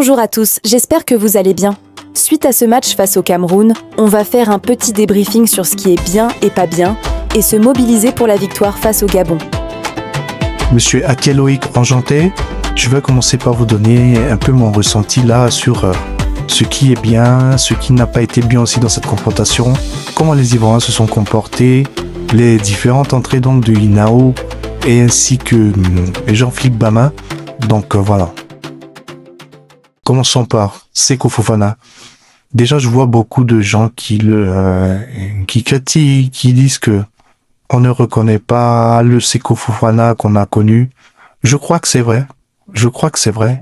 Bonjour à tous, j'espère que vous allez bien. Suite à ce match face au Cameroun, on va faire un petit débriefing sur ce qui est bien et pas bien et se mobiliser pour la victoire face au Gabon. Monsieur Akeloïc Enjanté, je vais commencer par vous donner un peu mon ressenti là sur ce qui est bien, ce qui n'a pas été bien aussi dans cette confrontation, comment les Ivoiriens se sont comportés, les différentes entrées donc de Inao et ainsi que Jean-Philippe Bama. Donc voilà. Commençons par Seko Fofana. Déjà, je vois beaucoup de gens qui critiquent, qui disent que on ne reconnaît pas le Seko Fofana qu'on a connu. Je crois que c'est vrai.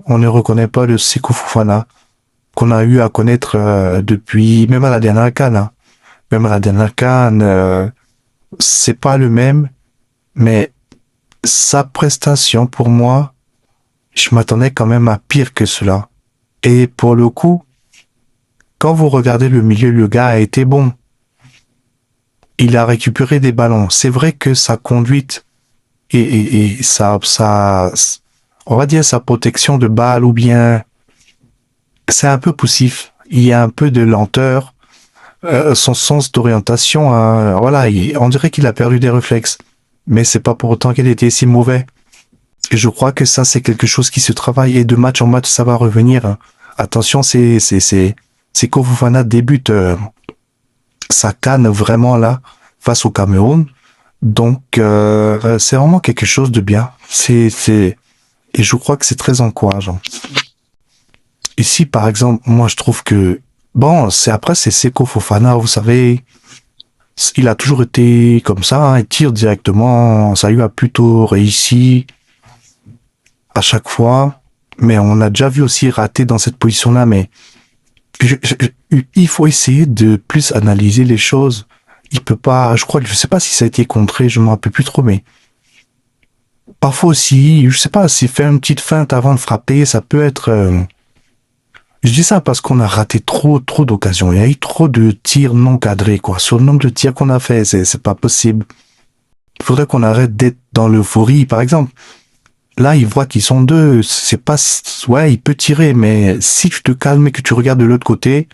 On ne reconnaît pas le Seko Fofana qu'on a eu à connaître depuis, même à la dernière CAN. Hein. Même à la dernière CAN, c'est pas le même, mais sa prestation pour moi, je m'attendais quand même à pire que cela. Et pour le coup, quand vous regardez le milieu, le gars a été bon. Il a récupéré des ballons. C'est vrai que sa conduite et on va dire sa protection de balle ou bien, c'est un peu poussif. Il y a un peu de lenteur. Son sens d'orientation, voilà, on dirait qu'il a perdu des réflexes. Mais c'est pas pour autant qu'il était si mauvais. Et je crois que ça, c'est quelque chose qui se travaille et de match en match, ça va revenir. Hein. Attention, c'est Fofana débute sa CAN vraiment là, face au Cameroun. Donc, c'est vraiment quelque chose de bien. Et je crois que c'est très encourageant. Ici, par exemple, moi, je trouve que, bon, c'est Seko Fofana, vous savez, il a toujours été comme ça, hein, il tire directement, ça lui a plutôt réussi à chaque fois, mais on a déjà vu aussi rater dans cette position-là, mais il faut essayer de plus analyser les choses. Il peut pas, je sais pas si ça a été contré, je me rappelle plus trop, mais parfois aussi, je sais pas, s'il fait une petite feinte avant de frapper, ça peut être, je dis ça parce qu'on a raté trop d'occasions. Il y a eu trop de tirs non cadrés, quoi. Sur le nombre de tirs qu'on a fait, c'est pas possible. Il faudrait qu'on arrête d'être dans l'euphorie, par exemple. Là, il voit qu'ils sont deux. C'est pas, ouais, il peut tirer, mais si tu te calmes et que tu regardes de l'autre côté,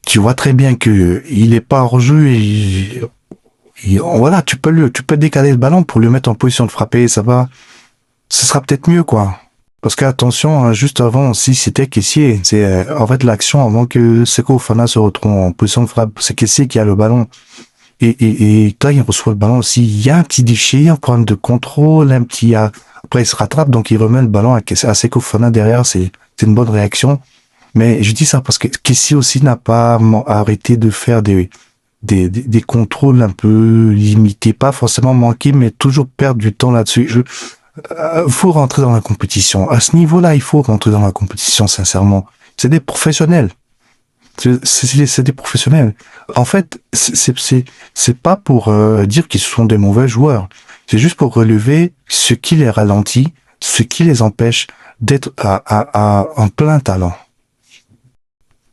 tu vois très bien que il est pas hors jeu et voilà, tu peux décaler le ballon pour le mettre en position de frapper, ça va. Ce sera peut-être mieux, quoi. Parce que attention, hein, juste avant, si c'était Kessié, c'est en fait l'action avant que Seko Fofana se retrouve en position de frappe, c'est Kessié qui a le ballon. Et quand il reçoit le ballon aussi, il y a un petit déchir, un problème de contrôle, après il se rattrape, donc il remet le ballon à Seko Fofana derrière, c'est une bonne réaction. Mais je dis ça parce que Kessié aussi n'a pas arrêté de faire des contrôles un peu limités, pas forcément manqués, mais toujours perdre du temps là-dessus. Faut rentrer dans la compétition. À ce niveau-là, il faut rentrer dans la compétition, sincèrement. C'est des professionnels. C'est des professionnels. En fait, c'est pas pour dire qu'ils sont des mauvais joueurs. C'est juste pour relever ce qui les ralentit, ce qui les empêche d'être en plein talent.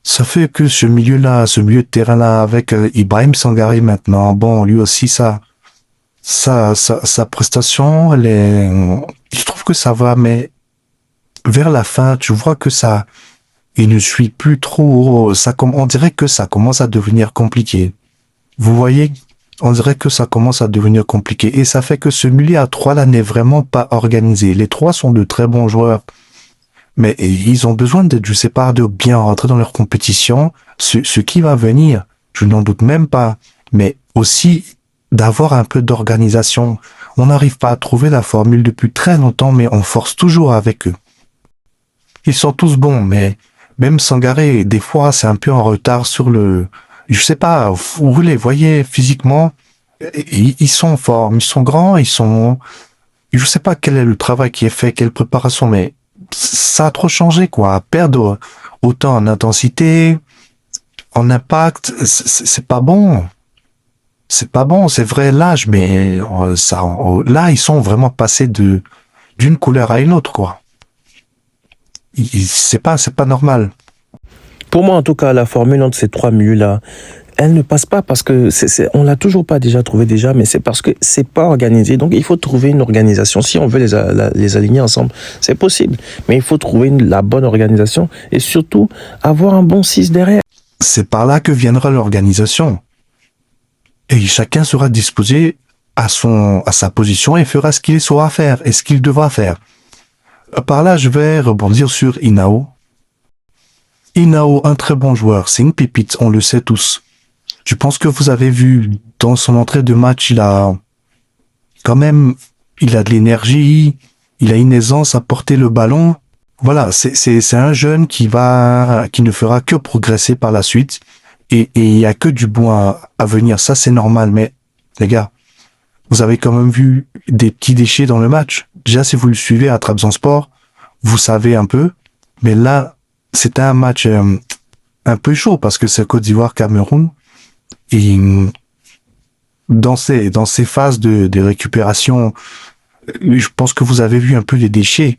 Ça fait que ce milieu de terrain-là, avec Ibrahim Sangaré maintenant, bon, lui aussi, sa prestation, je trouve que ça va, mais vers la fin, tu vois que il ne suit plus trop, on dirait que ça commence à devenir compliqué. Vous voyez, on dirait que ça commence à devenir compliqué, et ça fait que ce milieu à trois là n'est vraiment pas organisé. Les trois sont de très bons joueurs, mais ils ont besoin de bien rentrer dans leur compétition, ce qui va venir, je n'en doute même pas, mais aussi d'avoir un peu d'organisation. On n'arrive pas à trouver la formule depuis très longtemps, mais on force toujours avec eux. Ils sont tous bons, mais même Sangaré, des fois, c'est un peu en retard sur je sais pas, vous les voyez physiquement, ils sont en forme, ils sont grands, je sais pas quel est le travail qui est fait, quelle préparation, mais ça a trop changé, quoi. Perdre autant en intensité, en impact, c'est pas bon. C'est pas bon, c'est vrai l'âge, mais là ils sont vraiment passés d'une couleur à une autre, quoi. C'est pas normal. Pour moi, en tout cas, la formule entre ces trois milieux-là, elle ne passe pas parce que on l'a toujours pas déjà trouvé déjà, mais c'est parce que c'est pas organisé. Donc il faut trouver une organisation. Si on veut les aligner ensemble, c'est possible, mais il faut trouver la bonne organisation et surtout avoir un bon 6 derrière. C'est par là que viendra l'organisation. Et chacun sera disposé à sa position et fera ce qu'il saura faire et ce qu'il devra faire. Par là, je vais rebondir sur Inao. Inao, un très bon joueur, c'est une pépite, on le sait tous. Je pense que vous avez vu dans son entrée de match, il a de l'énergie, il a une aisance à porter le ballon. Voilà, c'est un jeune qui ne fera que progresser par la suite. Et il y a que du bon à venir. Ça, c'est normal. Mais, les gars, vous avez quand même vu des petits déchets dans le match. Déjà, si vous le suivez à Trabzonspor, vous savez un peu. Mais là, c'était un match un peu chaud parce que c'est Côte d'Ivoire-Cameroun. Et dans ces phases de récupération, je pense que vous avez vu un peu les déchets.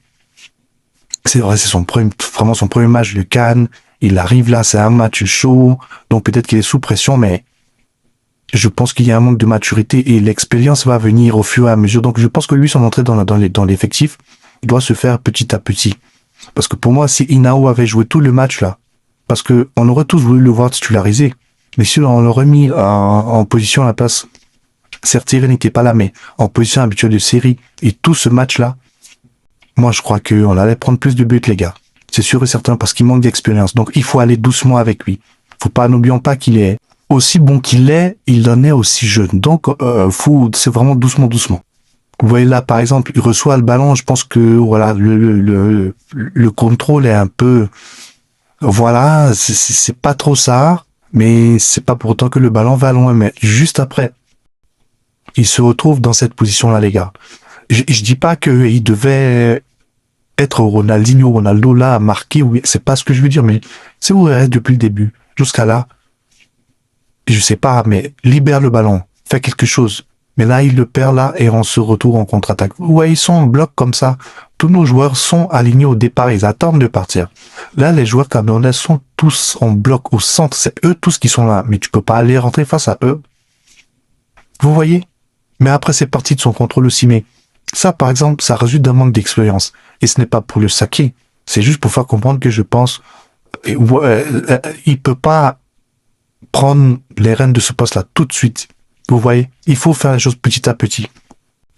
C'est vrai, c'est vraiment son premier match de CAN. Il arrive là, c'est un match chaud, donc peut-être qu'il est sous pression, mais je pense qu'il y a un manque de maturité et l'expérience va venir au fur et à mesure. Donc je pense que lui, son entrée dans l'effectif, il doit se faire petit à petit. Parce que pour moi, si Inao avait joué tout le match là, parce que on aurait tous voulu le voir titularisé, mais si on l'aurait mis en position à la place, certes, il n'était pas là, mais en position habituelle de série, et tout ce match-là, moi, je crois qu'on allait prendre plus de buts, les gars. C'est sûr et certain, parce qu'il manque d'expérience. Donc, il faut aller doucement avec lui. N'oublions pas qu'il est aussi bon qu'il est, il en est aussi jeune. Donc, c'est vraiment doucement. Vous voyez là, par exemple, il reçoit le ballon, je pense que, voilà, le contrôle est un peu, voilà, c'est pas trop ça, mais c'est pas pour autant que le ballon va loin, mais juste après, il se retrouve dans cette position-là, les gars. Je dis pas qu'il devait être Ronaldo là, à marquer, oui, c'est pas ce que je veux dire, mais c'est où il reste depuis le début, jusqu'à là, je sais pas, mais libère le ballon, fais quelque chose. Mais là, il le perd là, et on se retrouve en contre-attaque. Ouais, ils sont en bloc comme ça. Tous nos joueurs sont alignés au départ, ils attendent de partir. Là, les joueurs camerounais sont tous en bloc au centre, c'est eux tous qui sont là, mais tu peux pas aller rentrer face à eux. Vous voyez? Mais après, c'est parti de son contrôle aussi, mais ça, par exemple, ça résulte d'un manque d'expérience. Et ce n'est pas pour le saquer. C'est juste pour faire comprendre que je pense, il peut pas prendre les rênes de ce poste-là tout de suite. Vous voyez? Il faut faire les choses petit à petit.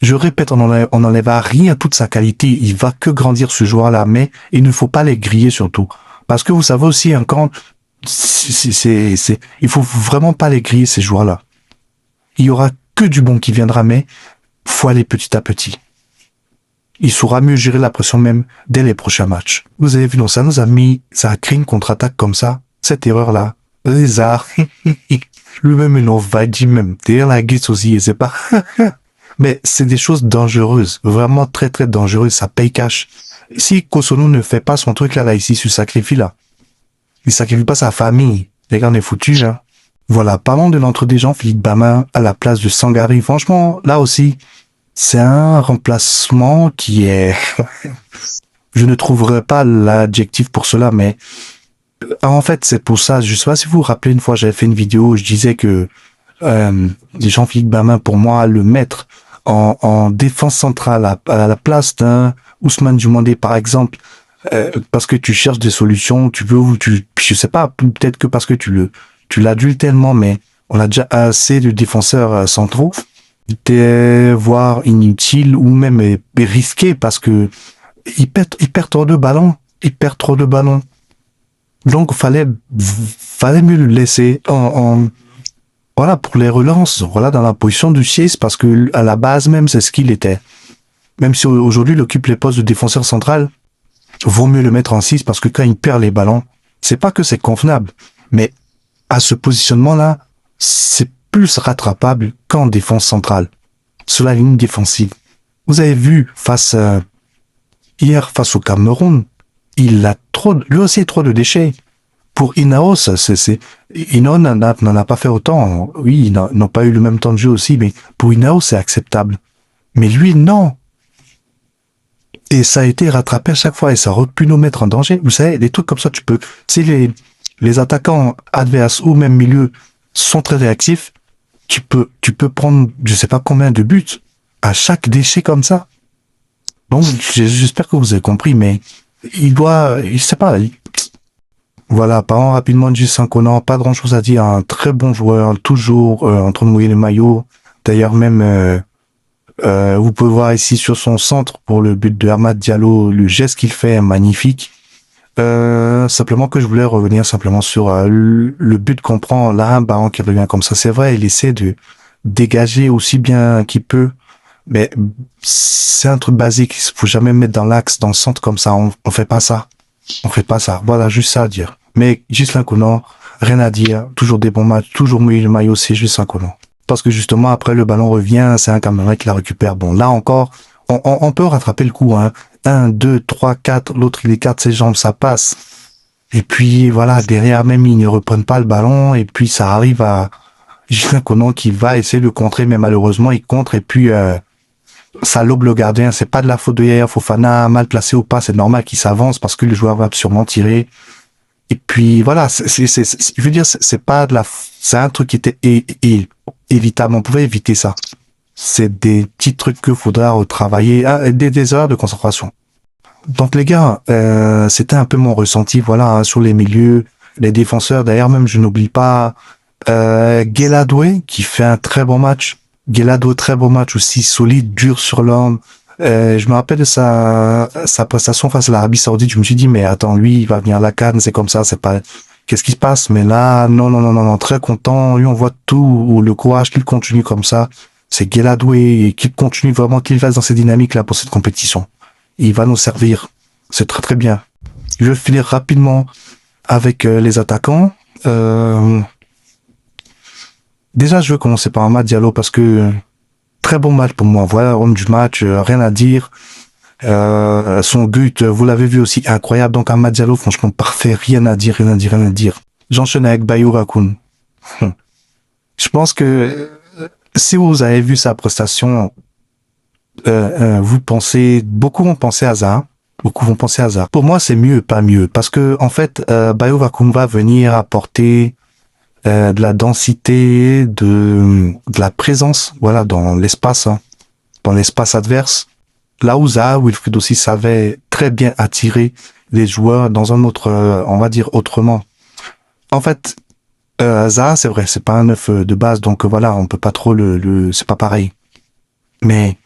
Je répète, on n'enlève à rien toute sa qualité. Il va que grandir ce joueur-là, mais il ne faut pas les griller surtout. Parce que vous savez aussi, quand, il faut vraiment pas les griller, ces joueurs-là. Il y aura que du bon qui viendra, mais faut aller petit à petit. Il saura mieux gérer la pression même dès les prochains matchs. Vous avez vu, non, ça a créé une contre-attaque comme ça. Cette erreur-là, Lézard, lui-même, il en va dire même. Derrière la guise aussi, et c'est pas, mais c'est des choses dangereuses. Vraiment très, très dangereuses. Ça paye cash. Si Kosono ne fait pas son truc là, ici, il se sacrifie là. Il sacrifie pas sa famille. Les gars, on est foutus, hein. Voilà. Parlons de l'entre des gens, Philippe Bamin à la place de Sangari. Franchement, là aussi, c'est un remplacement qui est, je ne trouverai pas l'adjectif pour cela, mais en fait, c'est pour ça. Je sais pas si vous vous rappelez, une fois, j'avais fait une vidéo où je disais que Jean-Philippe Bamin, pour moi, le mettre en défense centrale à la place d'un Ousmane Diomandé, par exemple, parce que tu cherches des solutions, je sais pas, peut-être que parce que tu l'adules tellement, mais on a déjà assez de défenseurs centraux, voire inutile ou même risqué parce que il perd trop de ballons. Donc, fallait mieux le laisser voilà, pour les relances, voilà, dans la position du 6, parce que, à la base même, c'est ce qu'il était. Même si aujourd'hui, il occupe les postes de défenseur central, vaut mieux le mettre en 6 parce que quand il perd les ballons, c'est pas que c'est convenable, mais à ce positionnement-là, c'est plus rattrapable qu'en défense centrale, sur la ligne défensive. Vous avez vu, hier, face au Cameroun, il a lui aussi trop de déchets. Pour Inao, Inao n'en a pas fait autant. Oui, ils n'ont pas eu le même temps de jeu aussi, mais pour Inao, c'est acceptable. Mais lui, non. Et ça a été rattrapé à chaque fois et ça aurait pu nous mettre en danger. Vous savez, des trucs comme ça, tu sais, les attaquants adverses ou même milieu, sont très réactifs. Tu peux prendre, je sais pas combien de buts à chaque déchet comme ça. Donc, j'espère que vous avez compris, mais je sais pas. Voilà, parlons rapidement de Justin Conan, pas grand chose à dire, un très bon joueur, toujours en train de mouiller le maillot. D'ailleurs, même, vous pouvez voir ici sur son centre pour le but de Amad Diallo, le geste qu'il fait est magnifique. Simplement que je voulais revenir simplement sur le but qu'on prend là, un ballon qui revient comme ça. C'est vrai, il essaie de dégager aussi bien qu'il peut, mais c'est un truc basique. Il faut jamais mettre dans l'axe, dans le centre comme ça. On fait pas ça. On fait pas ça. Voilà, juste ça à dire. Mais Ghislain Conan, rien à dire. Toujours des bons matchs, toujours mouillé le maillot, c'est Ghislain Conan. Parce que justement, après, le ballon revient, c'est un Camerounais qui la récupère. Bon, là encore, on peut rattraper le coup, hein. 1, 2, 3, 4, l'autre il écarte ses jambes, ça passe. Et puis voilà, derrière même ils ne reprennent pas le ballon, et puis ça arrive à Ghislain Conan qui va essayer de contrer, mais malheureusement il contre, et puis ça lobe le gardien. C'est pas de la faute de Yaya Fofana, mal placé ou pas, c'est normal qu'il s'avance parce que le joueur va sûrement tirer. Et puis voilà, je veux dire, c'est pas de la, c'est un truc qui était évitable, on pouvait éviter ça. C'est des petits trucs que faudra retravailler, des heures de concentration. Donc les gars, c'était un peu mon ressenti, voilà, hein, sur les milieux, les défenseurs. D'ailleurs même, je n'oublie pas Gueladoué qui fait un très bon match. Gueladoué, très bon match aussi, solide, dur sur l'homme. Je me rappelle de sa prestation face à l'Arabie Saoudite. Je me suis dit mais attends, lui, il va venir à la CAN, c'est comme ça, c'est pas. Qu'est-ce qui se passe? Mais là, non, très content. Lui, on voit tout le courage qu'il continue comme ça. C'est Gueladoué qui continue vraiment, qu'il reste dans cette dynamique-là pour cette compétition. Il va nous servir. C'est très très bien. Je vais finir rapidement avec les attaquants. Déjà, je veux commencer par Amad Diallo parce que très bon match pour moi. Voilà, homme du match, rien à dire. Son but, vous l'avez vu aussi, incroyable. Donc Amad Diallo, franchement parfait, rien à dire. J'enchaîne avec Bayou Rakoun. Je pense que si vous avez vu sa prestation, beaucoup vont penser à Zaha. Pour moi, c'est mieux, pas mieux, parce que en fait, Bayou Rakoun va venir apporter de la densité, de la présence, voilà, dans l'espace adverse. Là où Zaha, Wilfried aussi savait très bien attirer les joueurs dans un autre, on va dire autrement. En fait, Zaha, c'est vrai, c'est pas un neuf de base, donc voilà, on peut pas trop c'est pas pareil. Mais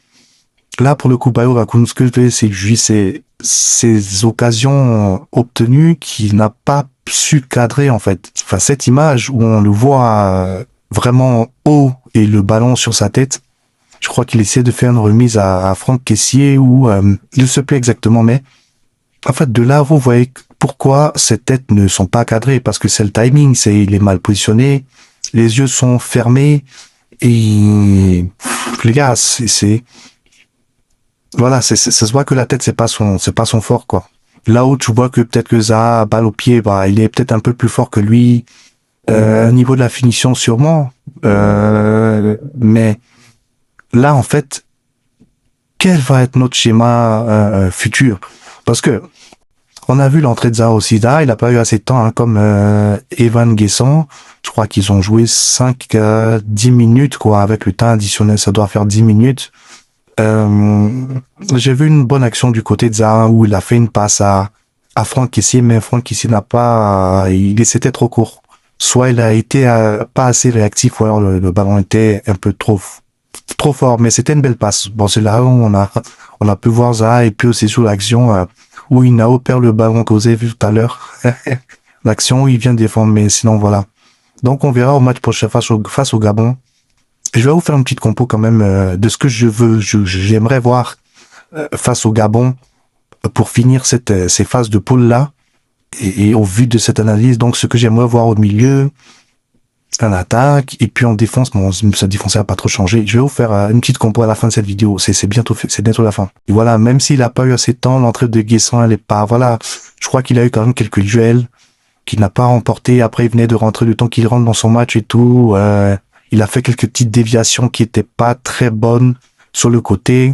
là, pour le coup, Bayou Rakoun, ce que je fais, c'est que ces occasions obtenues qu'il n'a pas su cadrer, en fait. Enfin, cette image où on le voit vraiment haut et le ballon sur sa tête, je crois qu'il essaie de faire une remise à Franck Kessié ou je ne sais plus exactement, mais en fait, de là, vous voyez pourquoi ces têtes ne sont pas cadrées, parce que c'est le timing, il est mal positionné, les yeux sont fermés, et les gars, voilà, ça se voit que la tête, c'est pas son fort, quoi. Là où tu vois que peut-être que Zaha, balle au pied, bah, il est peut-être un peu plus fort que lui, au niveau de la finition, sûrement, mais là, en fait, quel va être notre schéma futur? Parce que on a vu l'entrée de Zaha aussi. Zaha, il a pas eu assez de temps, hein, comme Evan Guessant. Je crois qu'ils ont joué 10 minutes, quoi, avec le temps additionnel. Ça doit faire 10 minutes. J'ai vu une bonne action du côté de Zaha où il a fait une passe à Franck Kessié, mais Franck Kessié c'était trop court. Soit il a été pas assez réactif, ou alors le ballon était un peu trop fort, mais c'était une belle passe. Bon, c'est là où on a pu voir Zaha, et puis aussi sur l'action où il perd le ballon que vous avez vu tout à l'heure. L'action où il vient défendre, mais sinon voilà. Donc on verra au match prochain face au Gabon. Je vais vous faire une petite compo quand même de ce que j'aimerais voir face au Gabon pour finir ces phases de poule là. Et au vu de cette analyse, donc ce que j'aimerais voir au milieu, en attaque, et puis en défense, bon, sa défense n'a pas trop changé. Je vais vous faire une petite compo à la fin de cette vidéo. C'est bientôt la fin. Et voilà, même s'il a pas eu assez de temps, l'entrée de Guessant, elle est pas, voilà. Je crois qu'il a eu quand même quelques duels qu'il n'a pas remporté. Après, il venait de rentrer le temps qu'il rentre dans son match et tout. Il a fait quelques petites déviations qui étaient pas très bonnes sur le côté.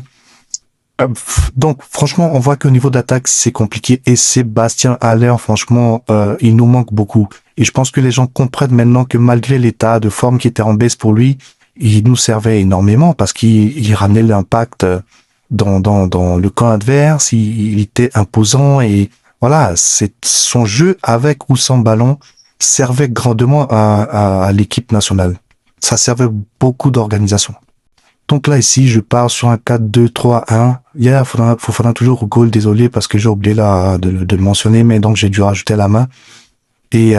Donc, franchement, on voit qu'au niveau d'attaque, c'est compliqué. Et Sébastien Haller, franchement, il nous manque beaucoup. Et je pense que les gens comprennent maintenant que malgré l'état de forme qui était en baisse pour lui, il nous servait énormément parce qu'il ramenait l'impact dans le camp adverse, il était imposant et voilà, son jeu avec ou sans ballon servait grandement à l'équipe nationale. Ça servait beaucoup d'organisation. Donc là, ici, je pars sur un 4-2-3-1. Fofana toujours au goal, désolé, parce que j'ai oublié là de le mentionner, mais donc j'ai dû rajouter la main. Et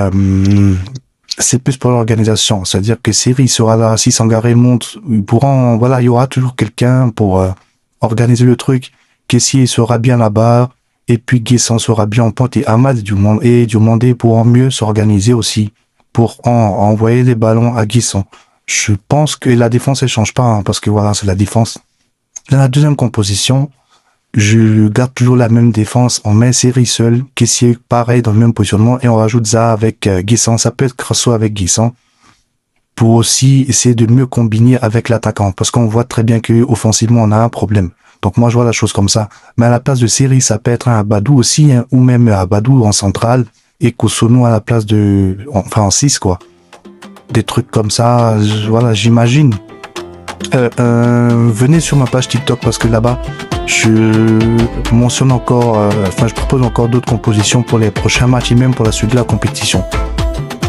c'est plus pour l'organisation. C'est-à-dire que Seri sera là, si Sangaré monte, il y aura toujours quelqu'un pour organiser le truc. Kessié sera bien là-bas, et puis Guessant sera bien en pointe, et Ahmad Diomandé pourront mieux s'organiser aussi pour envoyer les ballons à Guessant. Je pense que la défense, elle change pas, hein, parce que voilà, c'est la défense. Dans la deuxième composition, je garde toujours la même défense. On met Seri seul, Kessié pareil dans le même positionnement, et on rajoute Zaha avec Guessant. Ça peut être Crasso avec Guessant, pour aussi essayer de mieux combiner avec l'attaquant, parce qu'on voit très bien que offensivement on a un problème. Donc moi je vois la chose comme ça. Mais à la place de Seri, ça peut être un Abadou aussi, hein, ou même Abadou en centrale, et Kosono à la place en 6 quoi. Des trucs comme ça, voilà, j'imagine. Venez sur ma page TikTok parce que là-bas, je mentionne encore, je propose encore d'autres compositions pour les prochains matchs et même pour la suite de la compétition.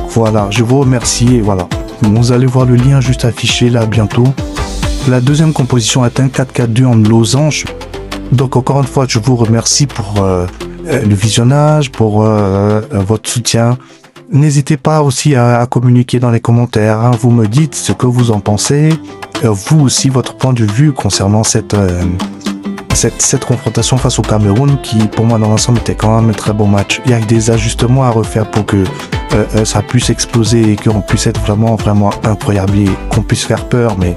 Voilà, je vous remercie et voilà. Vous allez voir le lien juste affiché là bientôt. La deuxième composition est un 4-4-2 en losange. Donc encore une fois, je vous remercie pour le visionnage, pour votre soutien. N'hésitez pas aussi à communiquer dans les commentaires. Hein. Vous me dites ce que vous en pensez. Vous aussi, votre point de vue concernant cette confrontation face au Cameroun qui, pour moi, dans l'ensemble, était quand même un très bon match. Il y a des ajustements à refaire pour que ça puisse exploser et qu'on puisse être vraiment incroyable et qu'on puisse faire peur. Mais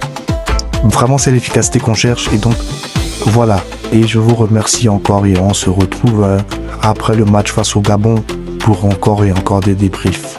vraiment, c'est l'efficacité qu'on cherche. Et donc, voilà. Et je vous remercie encore et on se retrouve après le match face au Gabon pour encore et encore des débriefs.